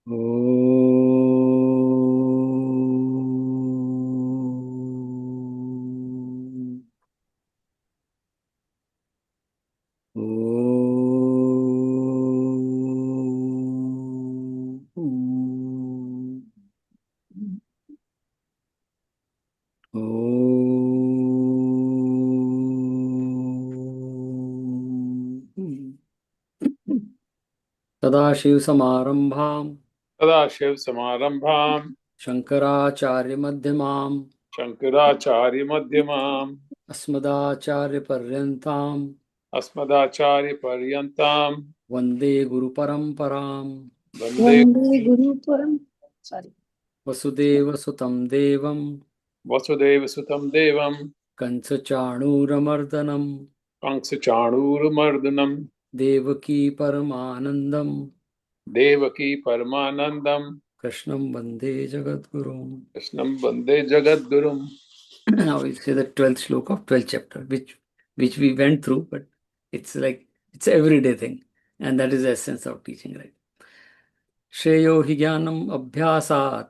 ओ सदाशिवसमारम्भाम् सदाशिवसमारम्भाम् शङ्कराचार्यमध्यमाम् शङ्कराचार्यमध्यमाम् अस्मदाचार्यपर्यन्ताम् अस्मदाचार्यपर्यन्ताम् वन्दे गुरुपरम्पराम् वन्दे वन्दे गुरु परम सॉरी वसुदेवसुतं देवम् वसुदेवसुतं देवम् कंसचाणूरमर्दनम् कंसचाणूरमर्दनम् देवकी परमानन्दम् देवकी परमानन्दम् कृष्णं वन्दे जगद्गुरुम्. कृष्णं वन्दे जगद्गुरुम्. Now we'll say the 12th shloka of 12th chapter, which we went through, but it's like it's an everyday thing, and that is the essence of teaching, right? Shreyo hi jnanam abhyasat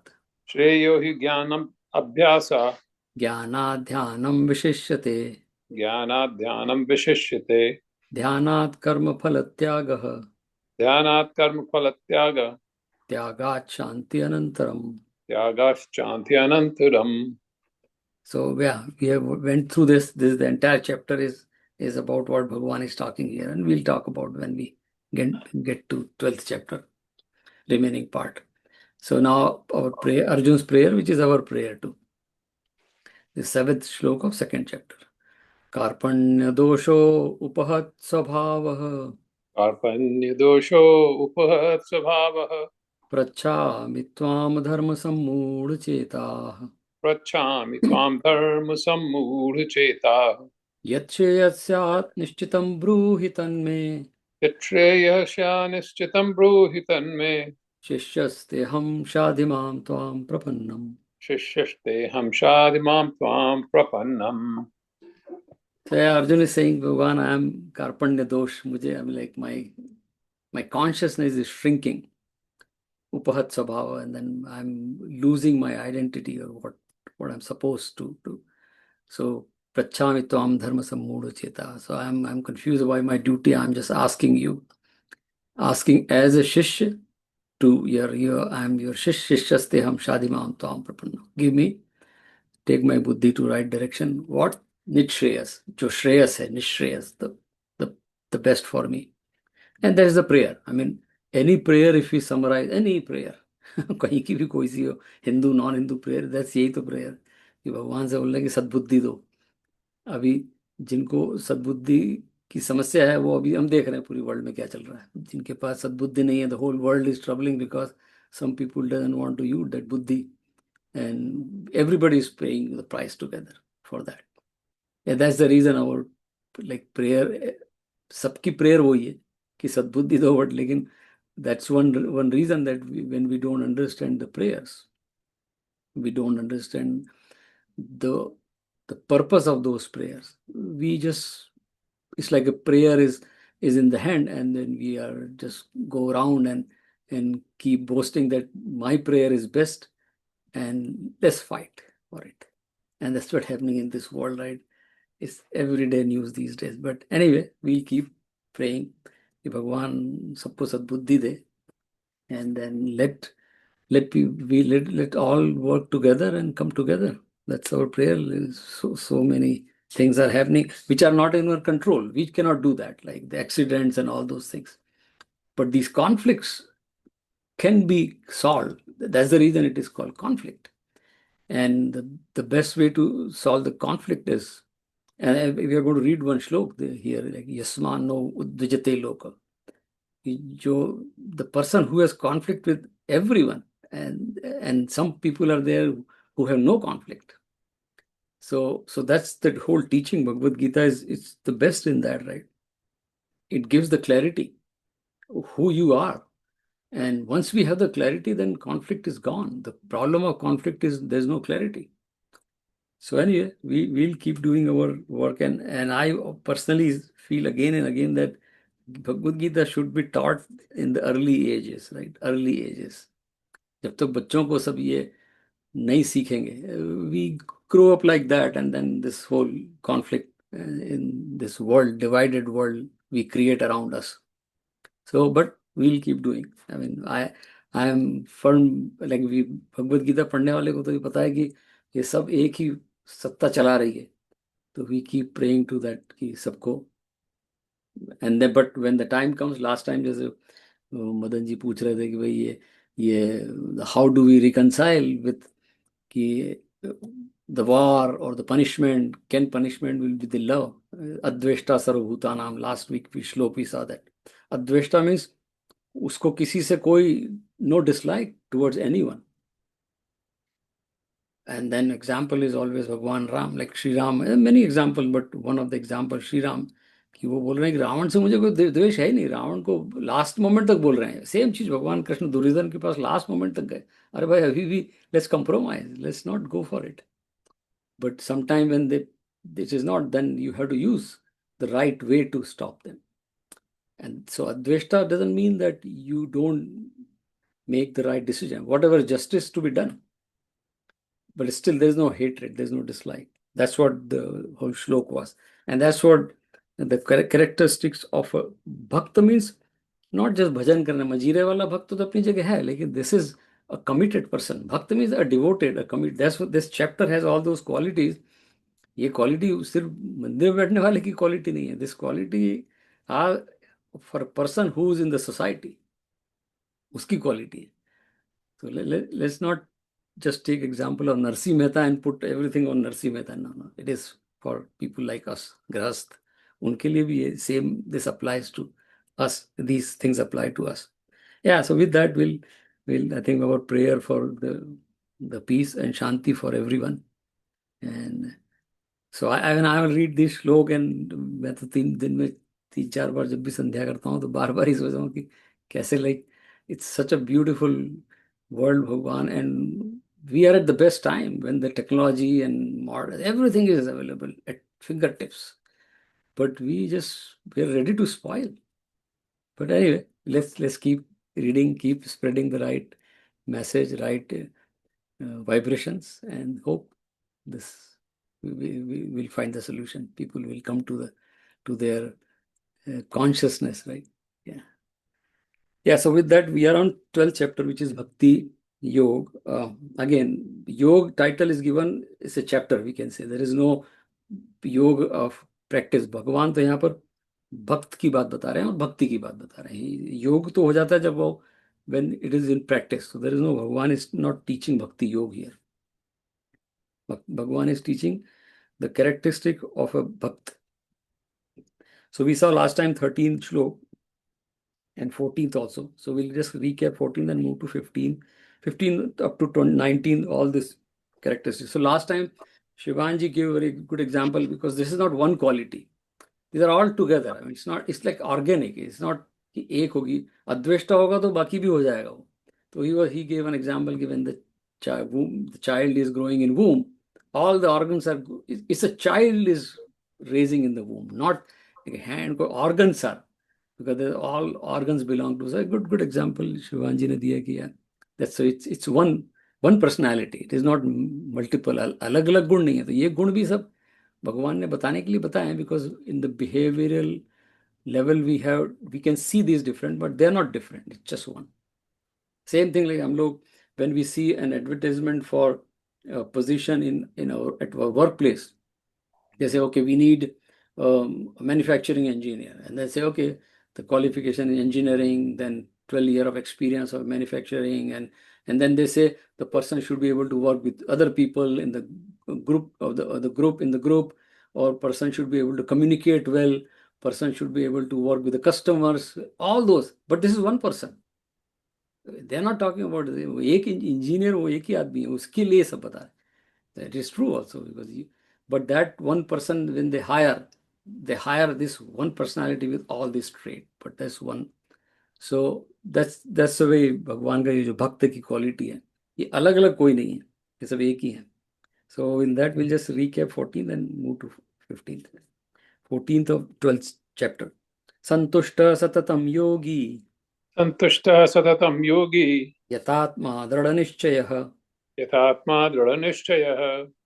श्रेयो हि ज्ञानम् अभ्यासात् jnanat dhyanam vishishyate ज्ञानात् ध्यानं विशिष्यते ध्यानात् कर्म phalatyagah ध्यानात् कर्मफलत्यागः त्यागात् Shanti anantaram. त्यागाश्चान्त्यनन्तरम्. So yeah, we have went through this. This the entire chapter is about what Bhagavan is talking here, and we'll talk about when we get to 12th chapter, remaining part. So now our prayer, Arjun's prayer, which is our prayer too. The 7th shloka of 2nd chapter. Karpanya dosho upahat svabhavah कार्पण्यदोषो उपहत स्वभावः prachami tvam dharma sammudha chetah पृच्छामि त्वां धर्मसम्मूढचेताः yachyasat nishchitam brūhi tanme यच्छ्रेयस्या निश्चितं ब्रूहि तन्मे shishyasteham shadimam tvam prapannam. शिष्यस्तेऽहं शाधिमां त्वां प्रपन्नम्. So yeah, Arjun is saying, Bhagavan, I am karpanya dosh. I'm like my consciousness is shrinking. Upahat sabhava, and then I'm losing my identity or what I'm supposed to do. So prachami tvam dharma sammudha cheta. So I'm confused by my duty. I'm just asking you, asking as a shishya to your I'm your shishyasteham shadimam tvam prapanna. Give me, take my buddhi to right direction. What nishreyas, jo shreyas hai, nishreyas, the the best for me. And that is the prayer. I mean, any prayer, if we summarize any prayer, कहीं की भी कोई सी हो, Hindu non Hindu prayer, that's यही तो prayer कि भगवान से बोलने की सद्बुद्धि दो. अभी जिनको सद्बुद्धि की समस्या है, वो अभी हम देख रहे हैं पूरी वर्ल्ड में क्या चल रहा है. जिनके पास सद्बुद्धि नहीं है, the whole world is troubling because some people doesn't want to use that buddhi, and everybody is paying the price together for that. That's the reason our like prayer, सबकी प्रेयर वही है कि सद्बुद्धि दो, बट लेकिन that's one reason that when we don't understand the prayers, we don't understand the the purpose of those prayers. We just, it's like a prayer is in the hand, and then we are just go around and keep boasting that my prayer is best, and let's fight for it. And that's what's happening in this world, right? It's everyday news these days. But anyway, we'll keep praying कि भगवान सबको सद्बुद्धि दे, and then let all work together and come together. That's our prayer. So many things are happening which are not in our control. We cannot do that, like the accidents and all those things. But these conflicts can be solved. That's the reason it is called conflict. And the best way to solve the conflict is, and we are going to read one shlok here, like Yasmano Udvijate Loka. The person who has conflict with everyone, and some people are there who have no conflict. So that's the whole teaching. Bhagavad Gita it's the best in that, right? It gives the clarity of who you are. And once we have the clarity, then conflict is gone. The problem of conflict is there's no clarity. So anyway, we'll keep doing our work, and I personally feel again and again that Bhagavad Gita should be taught in the early ages, right? Early ages. जब तक बच्चों को सब ये नहीं सीखेंगे, we grow up like that, and then this whole conflict in this world, divided world we create around us. So, but we'll keep doing. I mean, I am firm, like we Bhagavad Gita पढ़ने वाले को तो ये पता है कि ये सब एक ही सत्ता चला रही है. तो we keep praying to that कि सबको. And then, but when the time comes, last time जैसे मदन जी पूछ रहे थे कि भाई ये how do we reconcile with कि the war or the punishment, can punishment will be the love. Adveshta sarvabhutanam, last week we shlok we saw that. Adveshta means उसको किसी से कोई no dislike towards anyone. And then example is always Bhagwan Ram, like Shri Ram. Many examples, but one of the examples Shri Ram, कि वो बोल रहे हैं कि रावण से मुझे कोई द्वेष है ही नहीं, रावण को लास्ट मोमेंट तक बोल रहे हैं. सेम चीज भगवान कृष्ण दुर्योधन के पास लास्ट मोमेंट तक गए, अरे भाई अभी भी let's compromise, let's not go for it. But sometime when this is not, then you have to use the right way to stop them. And so Adveshta doesn't mean that you don't make the right decision, whatever justice to be done. But still there's no hatred, there's no dislike. That's what the whole shlok was. And that's what the characteristics of a bhakta means. Not just bhajan karna, majire wala bhakta to apni jagah hai, lekin this is a committed person. Bhakta means a devoted, a committed. That's what this chapter has, all those qualities. ये quality सिर्फ मंदिर में बैठने वाले की quality नहीं है. This quality are for person who is in the society, उसकी क्वालिटी है. तो let's not just take example of Narsi Mehta and put everything on Narsi Mehta. No, it is for people like us, grahast. उनके लिए भी ये same, this applies to us. These things apply to us. Yeah, so with that we'll I think about prayer for the peace and shanti for everyone. And so I will read this श्लोक, and मैं तो 3 दिन में 3-4 बार जब भी संध्या करता हूँ तो बार बार ही सोच रहा हूँ कि कैसे, like it's such a beautiful world, Bhagwan, and we are at the best time when the technology and modern everything is available at fingertips, but we're ready to spoil. But anyway, let's keep reading, keep spreading the right message, right vibrations, and hope this we will find the solution. People will come to their consciousness, right? Yeah. So with that, we are on 12th chapter, which is Bhakti Yoga. Again, Yoga title is given, it's a chapter, we can say. There is no Yoga of practice. भगवान तो यहाँ पर भक्त की बात बता रहे हैं और भक्ति की बात बता रहे हैं. योग तो हो जाता है जब वो when it is in practice. So there is no, Bhagwan is not teaching Bhakti Yoga here. Bhagwan is teaching the characteristic of a Bhakt. So we saw last time 13th shlok and 14th also. So we'll just recap 14 and move to 15. 15 up to 19, all this characteristics. So last time Shivanji gave a very good example, because this is not one quality. These are all together. I mean, it's like organic. It's not कि एक होगी, अद्वेष्टा होगा तो बाकी भी हो जाएगा वो. So he gave an example, given the child is growing in womb, all the organs are, it's a child is raising in the womb, not like a hand, organs are, because all organs belong to. So a good example Shivanji ने दिया कि यार, that's so it's one personality. It is not multiple. अलग अलग गुण नहीं है. तो ये गुण भी सब भगवान ने बताने के लिए बताए हैं, because in the behavioral level we can see these different, but they are not different. It's just one. Same thing like हम लोग, when we see an advertisement for a position at our workplace, they say, okay, we need a manufacturing engineer, and they say, okay, the qualification in engineering, then 12 years of experience of manufacturing, and then they say the person should be able to work with other people in the group in the group, or person should be able to communicate well, person should be able to work with the customers, all those. But this is one person. They are not talking about एक engineer, वो एक ही आदमी है, उसके लिए सब बता रहे. That is true also, because but that one person, when they hire this one personality with all this trait, but that's one. So that's the way भगवान का ये जो भक्त की क्वालिटी है, ये अलग अलग कोई नहीं है, ये सब एक ही है. So in that we'll just recap 14th and move to 15th. 14th of 12th chapter. Santushta satatam yogi. Santushta satatam yogi. यतात्मा दृढ़निश्चयः यथात्मा दृढ़निश्चयः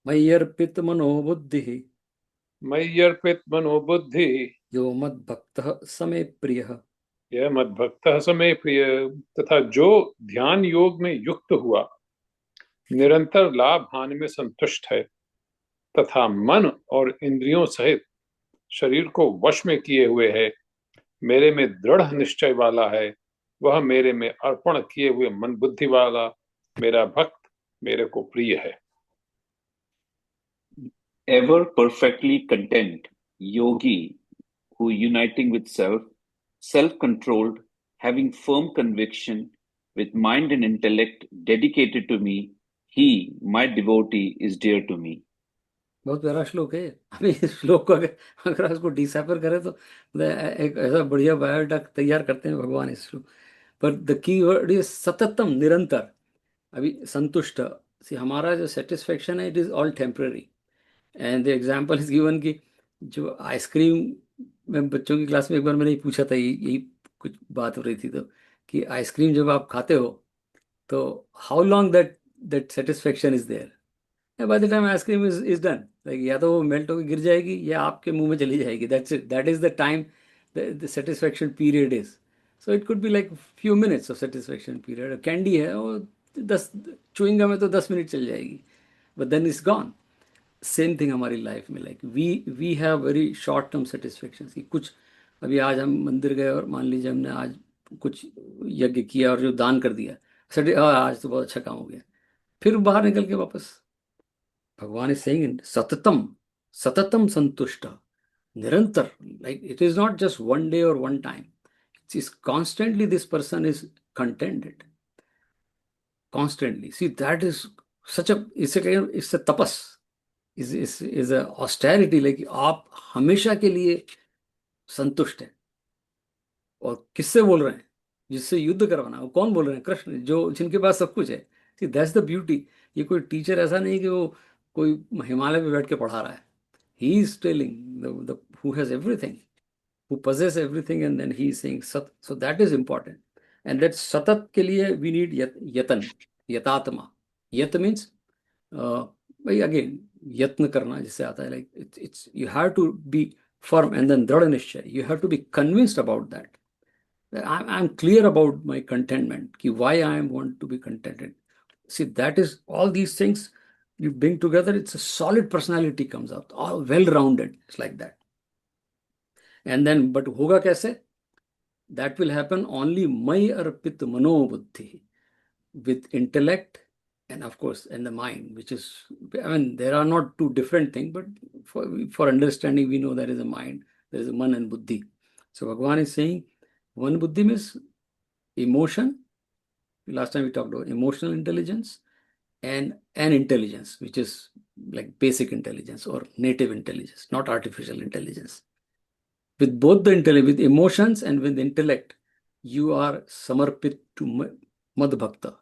मय्यर्पित मनोबुद्धिः मय्यर्पित मनोबुद्धि यो मद्भक्तः स मे प्रियः। यह मद्भक्तः स मे प्रिय। तथा जो ध्यान योग में युक्त हुआ, निरंतर लाभ हानि में संतुष्ट है, तथा मन और इंद्रियों सहित शरीर को वश में किए हुए है, मेरे में दृढ़ निश्चय वाला है, वह मेरे में अर्पण किए हुए मन बुद्धि वाला मेरा भक्त मेरे को प्रिय है। Ever perfectly content, yogi who uniting with self, self-controlled, having firm conviction, with mind and intellect dedicated to me, he, my devotee, is dear to me. बहुत प्यारा श्लोक है। अभी इस श्लोक को अगर अगर उसको डिसेफर करें तो एक ऐसा बढ़िया बायोडाटा तैयार करते हैं भगवान इस श्लोक पर। द की वर्ड इज सततम, निरंतर। अभी संतुष्ट सी हमारा जो सेटिस्फेक्शन है it is all temporary. And the example is given कि जो आइसक्रीम में बच्चों की क्लास में एक बार मैंने पूछा था, यही कुछ बात हो रही थी तो, कि आइसक्रीम जब आप खाते हो तो how long that that satisfaction is there. By the time ice cream is done, like या तो वो मेल्ट होकर गिर जाएगी या आपके मुंह में चली जाएगी। That's it, that is the time the satisfaction period is. So it could be like few minutes of satisfaction period. Candy है वो 10, चुइंग में तो 10 मिनट चल जाएगी, but then is gone. Same thing हमारी लाइफ में, like we have very short term satisfaction की। कुछ अभी आज हम मंदिर गए और मान लीजिए हमने आज कुछ यज्ञ किया और जो दान कर दिया, आज तो बहुत अच्छा काम हो गया, फिर बाहर निकल के वापस भगवान इज सेइंग सततम, सततम संतुष्ट, निरंतर। Like it is not just one day और one time, it is constantly this person is contented constantly. See that is such a, इससे तपस इज अ ऑस्टेरिटी, लाइक आप हमेशा के लिए संतुष्ट हैं। और किससे बोल रहे हैं? जिससे युद्ध करवाना। वो कौन बोल रहे हैं? कृष्ण, जो जिनके पास सब कुछ है। See that's the beauty. ये कोई टीचर ऐसा नहीं कि वो कोई हिमालय पे बैठ के पढ़ा रहा है। He is telling the who has everything, who possess everything, and then he is saying sat. So that is important, and that satat के लिए we need yatan, yatatma. Yat means भाई अगेन यत्न करना जिससे आता है, like it's you have to be firm, and then दृढ़ निश्चय, you have to be convinced about that I'm clear about my contentment, ki why I am want to be contented. See, that is all these things you bring together, it's a solid personality comes out, all well-rounded. It's like that. And then, but होगा कैसे? That will happen only मयि अर्पित मनोबुद्धि, with intellect and of course in the mind, which is, I mean, there are not two different things, but for understanding we know there is a mind, there is a man and buddhi. So Bhagavan is saying one buddhi means emotion. Last time we talked about emotional intelligence and an intelligence, which is like basic intelligence or native intelligence, not artificial intelligence. With both the intellect, with emotions and with intellect, you are samarpit to मद भक्त।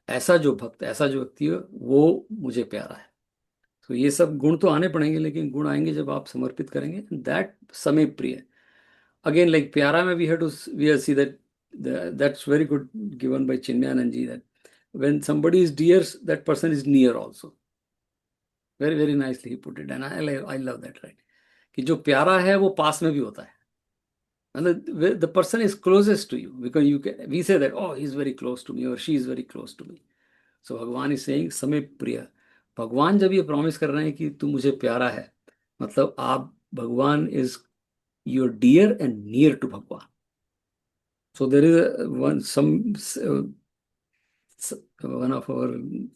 ऐसा जो भक्त, ऐसा जो व्यक्ति है वो मुझे प्यारा है। तो ये सब गुण तो आने पड़ेंगे, लेकिन गुण आएंगे जब आप समर्पित करेंगे, दैट समय प्रिय। अगेन लाइक प्यारा में we have to see that that's very good given by Chinmayanand ji, that when somebody is dear, that person is near also. Very very nicely he put it, and I love that, right? कि जो प्यारा है वो पास में भी होता है, and the person is closest to you, because we say that, oh, he is very close to me or she is very close to me. So भगवान is saying समय प्रिय। भगवान जब ये प्रॉमिस कर रहे हैं कि तू मुझे प्यारा है, मतलब आप, भगवान is your dear and near to भगवान. So there is one of our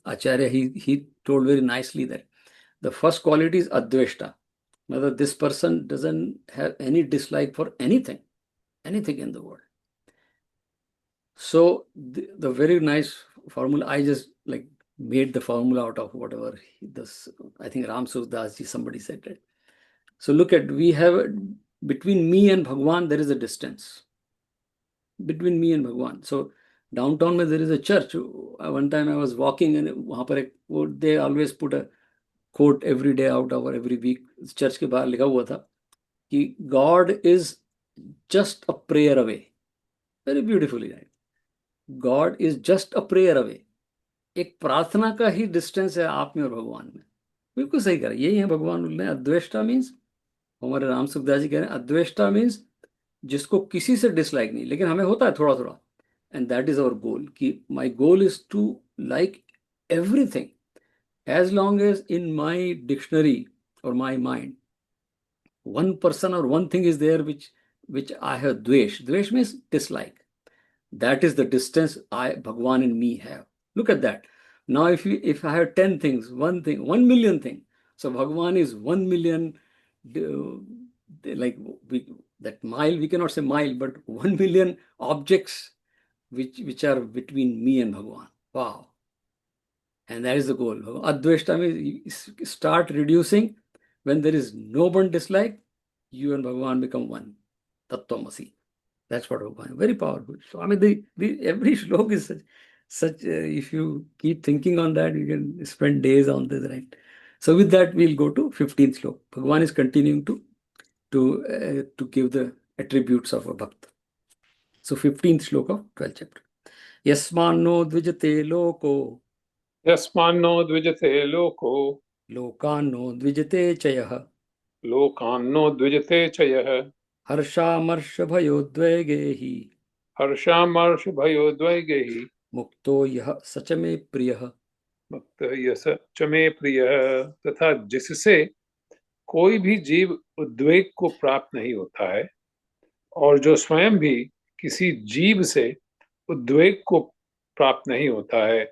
acharya, he told very nicely that the first quality is adveshta. Matlab this person doesn't have any dislike for anything in the world. So the very nice formula, I just like made the formula out of whatever this, I think Ram Surdas ji, somebody said it. So look at, we have, between me and Bhagwan there is a distance. Between me and Bhagwan. So downtown में there is a church. One time I was walking and वहाँ पर एक, they always put a quote every day out of every week. Church के बाहर लिखा हुआ था कि God is just a prayer away. Very beautifully, right? God is just a prayer away. एक प्रार्थना का ही डिस्टेंस है आप में और भगवान में। बिल्कुल सही कह रहे हैं, यही है भगवान बोल रहे हैं। अद्वेष्टा मीन्स, हमारे राम सुखदास जी कह रहे हैं, अद्वेष्टा मीन्स जिसको किसी से डिसलाइक नहीं, लेकिन हमें होता है थोड़ा थोड़ा। And that is our goal, कि my goal is to like everything, as long as in my dictionary और my mind one person or one thing is there which I have dvesh. Dvesh means dislike. That is the distance Bhagwan and me have. Look at that. Now if I have 10 things, one thing, 1 million thing. So Bhagwan is 1 million, like that mile, we cannot say mile, but 1 million objects which are between me and Bhagwan. Wow. And that is the goal. Adveshta means start reducing. When there is no one dislike, you and Bhagavan become one. Tattvamasi. That's what Bhagavan. Very powerful. So I mean, the every shlok is such. If you keep thinking on that, you can spend days on this, right? So with that, we'll go to 15th shlok. Bhagavan is continuing to give the attributes of a bhakta. So 15th shlok of 12th chapter. Yasmanno dvijate loko यस्मान्नो द्विजते लोको लोकान्नो द्विजते चयः लोकान्नो द्विजते च यः हर्षामर्ष भयोद्वेगे हि हर्षामर्ष भयोद्वेगैः मुक्तो यः स च मे प्रियः। मुक्तः यः च मे प्रियः। तथा जिससे कोई भी जीव उद्वेग को प्राप्त नहीं होता है, और जो स्वयं भी किसी जीव से उद्वेग को प्राप्त नहीं होता है,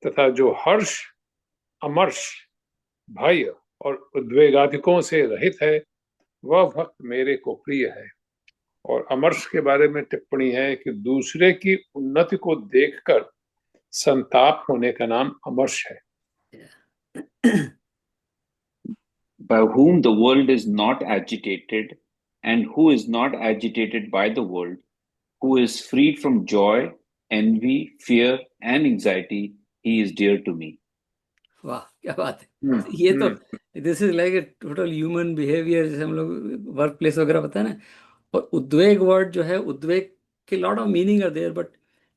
तथा जो हर्ष, अमर्ष, भय और उद्वेगादिकों से रहित है, वह भक्त मेरे को प्रिय है। और अमर्ष के बारे में टिप्पणी है कि दूसरे की उन्नति को देखकर संताप होने का नाम अमर्ष है। By whom the world is not agitated, and who is not agitated by the world, who is freed from joy, envy, fear, and anxiety, he is dear to me. वाह क्या बात है। ये तो this is like a total human behaviour, जैसे हम लोग work place वगैरह पता है ना। और उद्वेग वर्ड जो है, उद्वेग के lot of meaning are there, but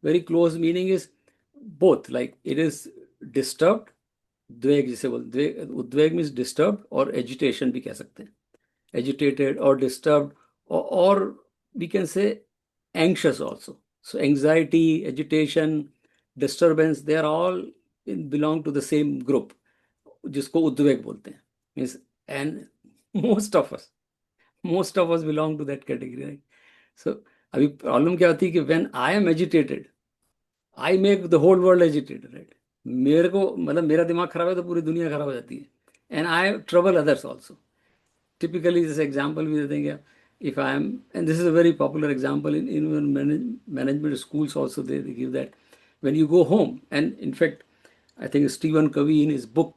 very close meaning is both, like it is disturbed. द्वेग जिसे बोलते, उद्वेग मीन्स डिस्टर्ब, और एजिटेशन भी कह सकते हैं, एजिटेटेड और डिस्टर्ब, और we can say anxious also. So anxiety, agitation, disturbance, they are all belong to the same group, जिसको उद्वेग बोलते हैं। Means and most of us belong to that category, right. So अभी प्रॉब्लम क्या होती है कि when I am agitated, I make the whole world agitated, right. मेरे को मतलब मेरा दिमाग खराब है तो पूरी दुनिया खराब हो जाती है, and I trouble others also. Typically जैसे एग्जाम्पल भी दे देंगे, if I M, and this is a very popular example in management schools also, they give that when you go home, and in fact I think Stephen Covey in his book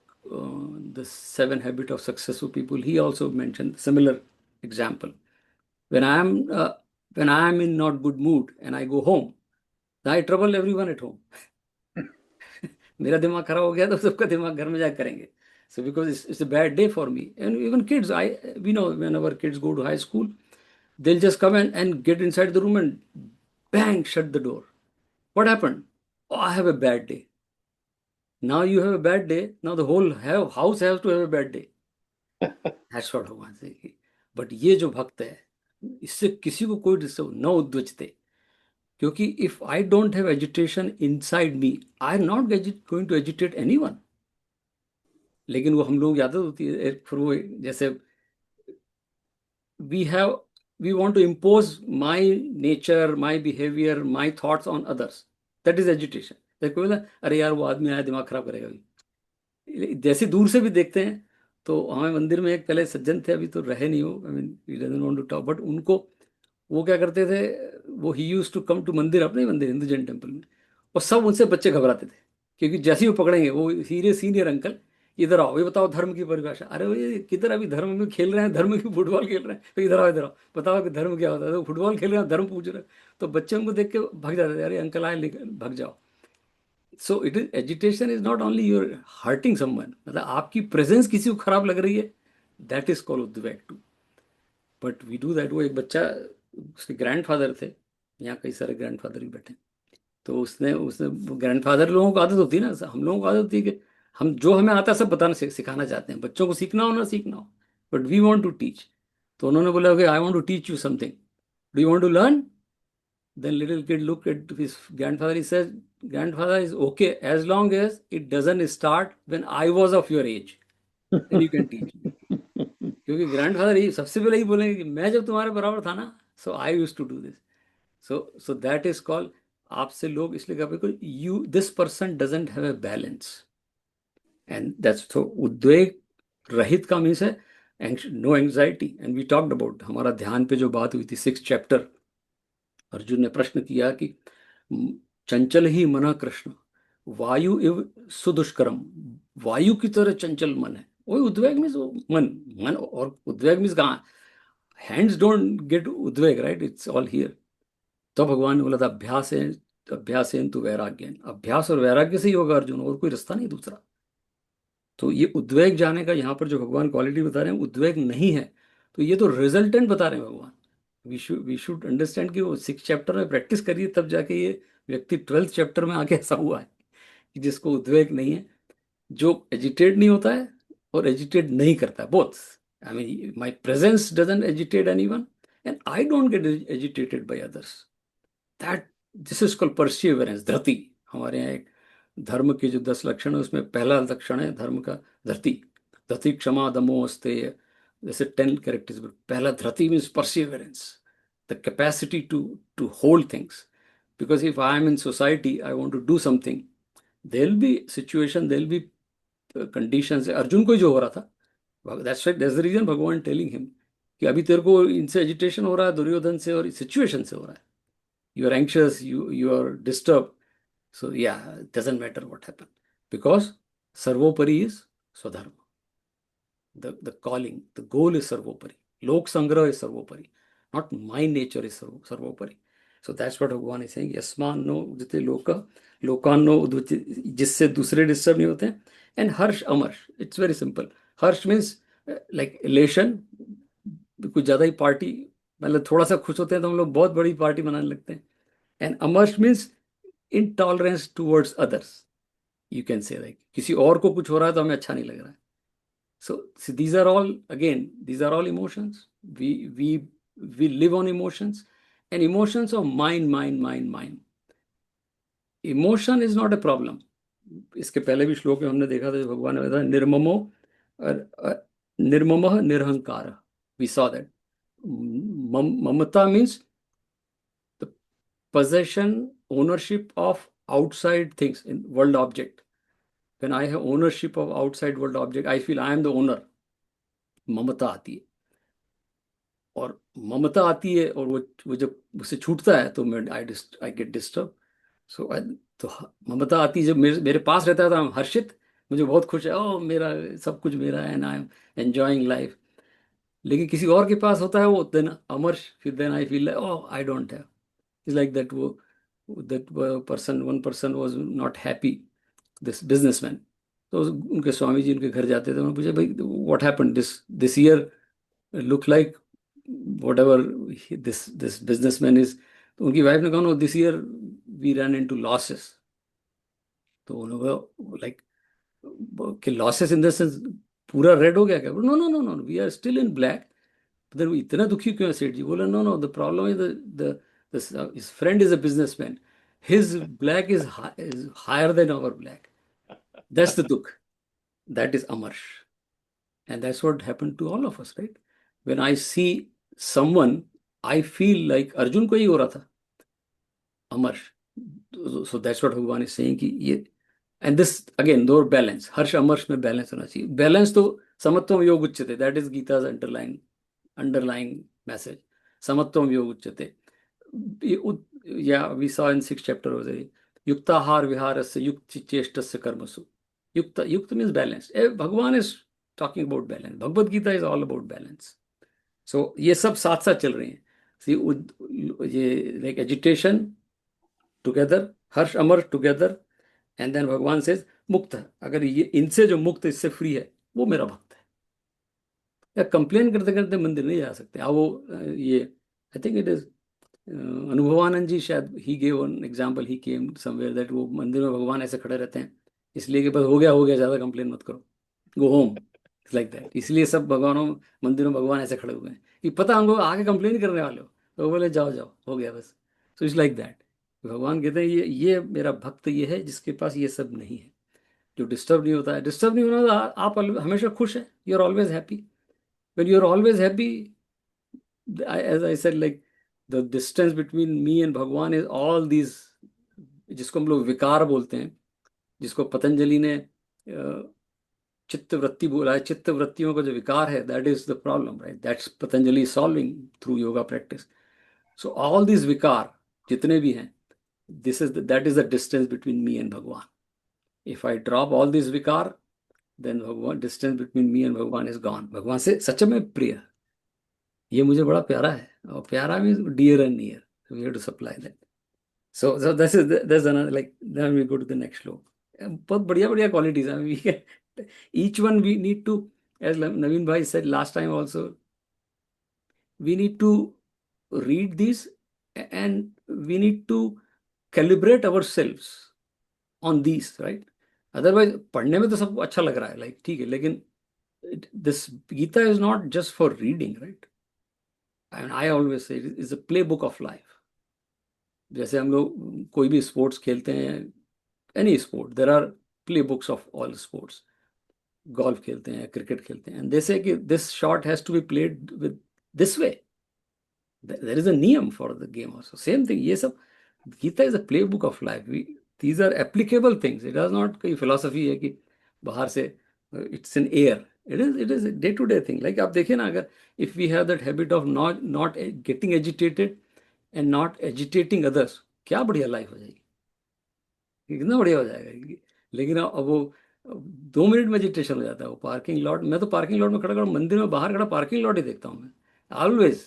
The 7 Habits of Successful People, he also mentioned similar example. When I am in not good mood and I go home, then I trouble everyone at home. मेरा दिमाग खराब हो गया तो सबका दिमाग घर में जाकर करेंगे। So because it's a bad day for me, and even kids, we know when our kids go to high school, they'll just come and get inside the room and bang, shut the door. What happened? Oh, I have a bad day. Now you have a bad day. Now the whole house has to have a bad day. That's what भगवान से। But ये जो भक्त है, इससे किसी को कोई डिस्टर्ब न उद्वचते, क्योंकि if I don't have agitation inside me, I am not going to agitate anyone. लेकिन वो हम लोग आदत होती है, फिर वो जैसे we want to impose my nature, my behavior, my thoughts on others. That is agitation. कोई बोला अरे यार वो आदमी आया दिमाग खराब करेगा अभी, जैसे दूर से भी देखते हैं। तो हमें मंदिर में एक पहले सज्जन थे, अभी तो रहे नहीं हो, I mean he doesn't want to talk, but उनको वो क्या करते थे, वो ही यूज्ड टू कम टू मंदिर, अपने मंदिर हिंदू जैन टेम्पल में, और सब उनसे बच्चे घबराते थे, क्योंकि जैसे ही वो पकड़ेंगे, वो सीनियर अंकल, इधर आओ, ये बताओ धर्म की परिभाषा। अरे भाई किधर, अभी धर्म में खेल रहे हैं, धर्म की फुटबॉल खेल रहे हैं, तो इधर आओ बताओ कि धर्म क्या होता है। तो फुटबॉल खेल रहे हैं, धर्म पूछ रहे हैं, तो बच्चे उनको देख के भाग जाते थे, अरे अंकल आए, भाग जाओ। So it is, agitation is not only your hurting someone, मतलब आपकी प्रेजेंस किसी को खराब लग रही है, दैट इज कॉल्ड उद्वेग too. But we do that. वो एक बच्चा, उसके ग्रैंडफादर थे, यहाँ कई सारे ग्रैंडफादर भी बैठे, तो उसने उसने ग्रैंडफादर लोगों को आदत होती है ना, हम लोगों को आदत होती है कि हम जो हमें आता है सब बताना सिखाना चाहते हैं, बच्चों को सीखना हो ना सीखना हो, but we want to teach. तो उन्होंने बोला okay I want to teach you something, do you want to learn? Then little kid look at his grandfather, he says grandfather is okay as long as it doesn't start when I was of your age, then you can teach me. क्योंकि grandfather ये सबसे पहले ही बोलेंगे कि मैं जब तुम्हारे बराबर था ना, so I used to do this. So that is called, आपसे लोग इसलिए कहते हैं you this person doesn't have a balance, and that's तो उद्वेग रहित का मीन्स है no anxiety. And we talked about, हमारा ध्यान पे जो बात हुई थी 6th चैप्टर, अर्जुन ने प्रश्न किया कि चंचल ही मना कृष्ण, वायु इव सुदुष्करम, वायु की तरह चंचल मन है। वही उद्वेग मीन्स मन, मन और उद्वेग मीन्स कहाँ, हैंड्स डोंट गेट उद्वेग, राइट, इट्स ऑल हियर। तो भगवान ने बोला था अभ्यास तो वैराग्य, अभ्यास और वैराग्य से ही होगा अर्जुन, और कोई रास्ता नहीं दूसरा। तो ये उद्वेग जाने का यहाँ पर जो भगवान क्वालिटी बता रहे हैं, उद्वेग नहीं है, तो ये तो रिजल्टेंट बता रहे हैं भगवान। वी शुड अंडरस्टैंड कि वो 6th चैप्टर में प्रैक्टिस करिए, तब जाके ये व्यक्ति 12th चैप्टर में आके ऐसा हुआ है कि जिसको उद्वेग नहीं है, जो एजिटेट नहीं होता है और एजिटेट नहीं करता है, both. I mean my presence doesn't agitate anyone and I don't get agitated by others, that this is called perseverance, धृति। हमारे यहाँ एक धर्म के जो 10 लक्षण है उसमें पहला लक्षण है धर्म का धृति, धृति क्षमा दमो अस्तेय, जैसे 10 कैरेक्टर्स, पहला धृति means perseverance, the capacity to hold things. Because if I am in society, I want to do something, there will be situation, there will be conditions. Arjun को ही जो हो रहा था, that's right, that's the reason Bhagwan telling him कि अभी तेरे को इनसे एजिटेशन हो रहा है, दुर्योधन से और सिचुएशन से हो रहा है, you are anxious, you are disturbed. So yeah, it doesn't matter what happened, because sarvopari is swadharma. The calling, the goal is sarvopari. Lok sangrah is sarvopari, not my nature is sarvopari. So that's what Bhagwan is saying. Yasman no udvite loka, lokan no udvite, जिससे दूसरे disturb नहीं होते हैं। And हर्ष अमर्ष, it's very simple. हर्ष means like elation, कुछ ज्यादा ही पार्टी, मतलब थोड़ा सा खुश होते हैं तो हम लोग बहुत बड़ी पार्टी मनाने लगते हैं। एंड अमर्ष means intolerance towards others, you can say, like किसी और को कुछ हो रहा है तो हमें अच्छा नहीं लग रहा है। So these are all, again, these are all emotions. We live on emotions, and emotions of mind. Emotion is not a problem. इसके पहले भी श्लोक में हमने देखा था, जो भगवान ने बताया निर्ममः निरहंकार, we saw that. Mamata means the possession, ownership of outside things in world object. When I have ownership of outside world object, I feel I am the owner. ममता आती है, और ममता आती है और वो जब मुझसे छूटता है तो मैं आई गेट डिस्टर्ब। सो तो ममता आती है जब मेरे पास रहता है तो I'm हर्षित, मुझे बहुत खुश है, ओ मेरा सब कुछ मेरा है, and I am enjoying life. लेकिन किसी और के पास होता है वो, देन अमर्ष, फिर then I feel oh I don't have. It's like that, वो that one person was not happy, this businessman. तो उनके स्वामी जी उनके घर जाते थे, उन्होंने पूछा भाई what happened this year, look like whatever this businessman is। तो उनकी वाइफ ने कहा no, this year we ran into losses। तो उन्होंने लाइक कि losses in the sense पूरा रेड हो गया क्या? No no no no, we are still in black. तो वो इतना दुखी क्यों है सेठ जी? बोले no no, the problem is the his friend is a businessman, his black is higher than our black, that's the dukh, that is amarsh, and that's what happened to all of us, right? When I see someone, I feel like Arjun को ही हो रहा था अमर्श। so that's what भगवान is saying कि ये, and this again दो balance, हर्ष अमर्श में balance होना चाहिए। बैलेंस तो समत्वम योग उच्यते, that is गीता's underlying message, समत्वम योग उच्यते। Yeah, we saw in 6th chapter was a युक्ताहार विहारस्य युक्त चेष्टस्य कर्मसु। युक्त means balance. भगवान is talking about balance. Bhagavad Gita is all about balance. So ये सब साथ साथ चल रहे हैं। See, ये like agitation together, Harsh Amar together, and then भगवान says मुक्त, अगर ये इनसे जो मुक्त, इससे फ्री है, वो मेरा भक्त है। या कंप्लेन करते करते मंदिर नहीं जा सकते। वो ये I think it is Anubhavananda जी शायद he gave one example, he came somewhere that वो मंदिर में भगवान ऐसे खड़े रहते हैं इसलिए कि बस हो गया ज़्यादा कंप्लेन मत करो, गो होम, लाइक दैट। इसलिए सब भगवानों मंदिरों में भगवान ऐसे खड़े हुए हैं कि पता हमको आगे कंप्लेन करने वाले हो, तो वो बोले जाओ जाओ हो गया बस। So it's like that. भगवान कहते हैं ये मेरा भक्त ये है जिसके पास ये सब नहीं है, जो डिस्टर्ब नहीं होता है। डिस्टर्ब नहीं होना तो आप हमेशा खुश है, you are always happy. when you're always happy, as I said, like the distance between me and Bhagwan is all these, जिसको हम लोग विकार बोलते हैं, जिसको पतंजलि ने चित्त वृत्ति बोला है, चित्त वृत्तियों का जो विकार है, that is the problem, right? That's Patanjali solving through yoga practice. So all these विकार जितने भी हैं, that is the distance between me and Bhagwan. If I drop all these विकार, then Bhagwan, distance between me and Bhagwan is gone. भगवान से सच में प्रिय, ये मुझे बड़ा प्यारा है, और प्यारा means dear and near, we have to supply that. So that's another, like then we go to the next श्लोक। बहुत बढ़िया क्वालिटीज हैं, we can, each one we need to, as Naveen bhai said last time also, we need to read these and we need to calibrate ourselves on these, right? Otherwise पढ़ने में तो सब अच्छा लग रहा है, like ठीक है, लेकिन this Gita is not just for reading, right? And I always say it is a playbook of life. जैसे हम लोग कोई भी स्पोर्ट्स खेलते हैं, any sport, there are play books of all sports. Golf खेलते हैं, क्रिकेट खेलते हैं, and they say that this shot has to be played with this way, there is a niyam for the game also. Same thing, ये सब Gita is a play book of life. These are applicable things, it is not कोई philosophy है कि बाहर से it's in air, it is day to day thing. Like आप देखिए ना, अगर if we have that habit of not getting agitated and not agitating others, क्या बढ़िया लाइफ हो जाएगी, कितना बढ़िया हो जाएगा। लेकिन अब वो 2 मिनट में एजिटेशन हो जाता है। वो पार्किंग लॉट, मैं तो पार्किंग लॉट में खड़ा मंदिर में बाहर खड़ा पार्किंग लॉट ही देखता हूँ मैं ऑलवेज।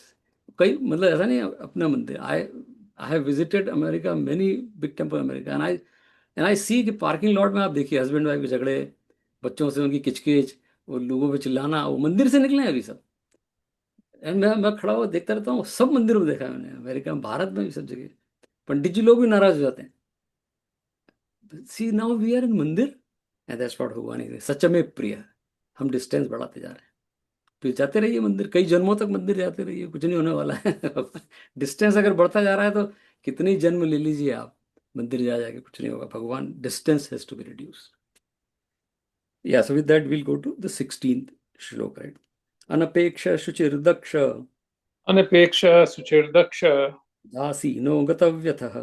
कई मतलब ऐसा नहीं है अपना मंदिर, I have visited America, many big temple America, and I see कि पार्किंग लॉट में आप देखिए हस्बैंड वाइफ के झगड़े, बच्चों से उनकी किचकिच, वो लोगों पे चिल्लाना, वो मंदिर से निकले हैं अभी सब। एंड मैं खड़ा हुआ देखता रहता हूँ, सब मंदिरों में देखा है मैंने, अमेरिका में, भारत में भी, सब जगह। पंडित जी लोग भी नाराज हो जाते हैं, सी नाउ वी आर इन मंदिर, एंड दैट्स व्हाट भगवान इज, सच में प्रिय। हम डिस्टेंस बढ़ाते जा रहे हैं, तो जाते रहिए मंदिर, कई जन्मों तक मंदिर जाते रहिए, कुछ नहीं होने वाला है। डिस्टेंस अगर बढ़ता जा रहा है तो कितनी जन्म ले लीजिए आप, मंदिर जा जाके कुछ नहीं होगा। भगवान, distance has to be reduced. Yeah, so with that we'll go to the 16th श्लोक, right? अनपेक्ष शुचिर्दक्ष अनपेक्ष सुचिर्दक्ष दासीनो गतव्यथः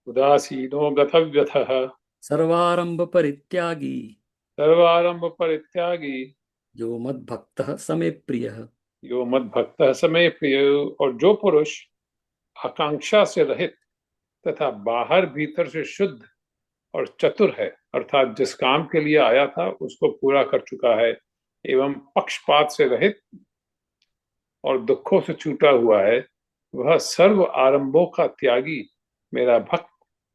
उदासीनो गतव्यथः सर्वारंभ परित्यागी सर्वारंभ परित्यागी जो मद्भक्तः समे प्रियः यो मद्भक्तः समे प्रिय। और जो पुरुष आकांक्षा से रहित तथा बाहर भीतर से शुद्ध और चतुर है, अर्थात जिस काम के लिए आया था उसको पूरा कर चुका है, एवं पक्षपात से रहित और दुखों से छूटा हुआ है, वह सर्व आरंभों का त्यागी मेरा भक्त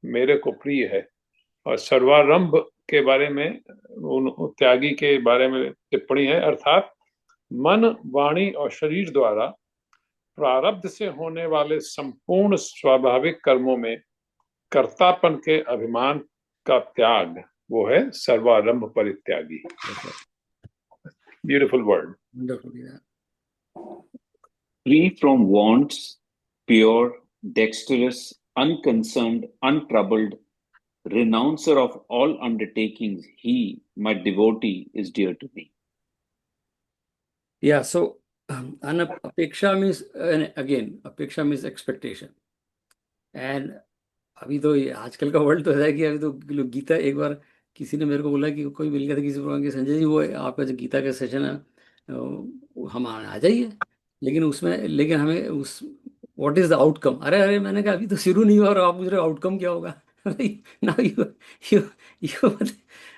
मेरे को प्रिय है। और सर्वारंभ के बारे में, उन त्यागी के बारे में टिप्पणी है, अर्थात मन, वाणी और शरीर द्वारा प्रारब्ध से होने वाले संपूर्ण स्वाभाविक कर्मों में कर्तापन के अभिमान का त्याग, वो है सर्वारंभ परित्यागी। Beautiful word. Free from wants, pure, dexterous, unconcerned, untroubled, renouncer of all undertakings, he, my devotee, is dear to me. Yeah, so अपेक्षा means, again, अपेक्षा means expectation. And अभी तो ये आजकल का वर्ल्ड तो है कि अभी तो गीता, एक बार किसी ने मेरे को बोला कि कोई मिल गया था किसी प्रोग्राम के, संजय जी वो आपका जो गीता का सेशन है हम आ जाइए, लेकिन हमें उस व्हाट इज द आउटकम। अरे मैंने कहा अभी तो शुरू नहीं हुआ और आप पूछ रहे आउटकम क्या होगा। Now you